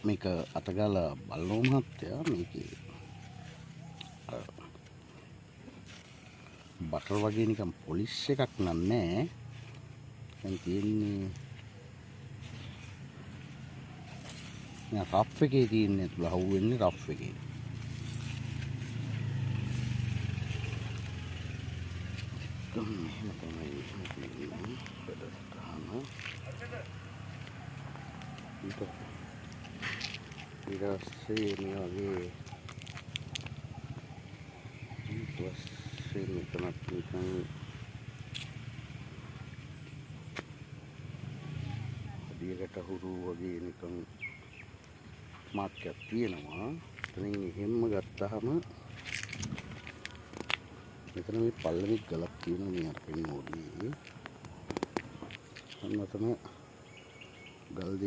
මේක අතගාලා බලමු මහත්තයා. මේකේ බටර් වගේ නිකන් පොලිෂ් එකක් නෑ. දැන් තියෙන්නේ රෆ් එකේ තියෙන්නේ තුල හවුවෙන්නේ රෆ් එකේ. මෙහෙම තමයි ඊට පස්සේ මේ වගේ ඊට පස්සේ මෙතනත් නිකන් හදියකට හුරු වගේ නිකන් මාක්කයක් තියෙනවා. එතනින් එහෙම ගත්තාම මෙතන මේ පල්ලෙක ගලක් තියෙනවා. මේ අර පෙන්නෝදී අන්න තමයි ගල්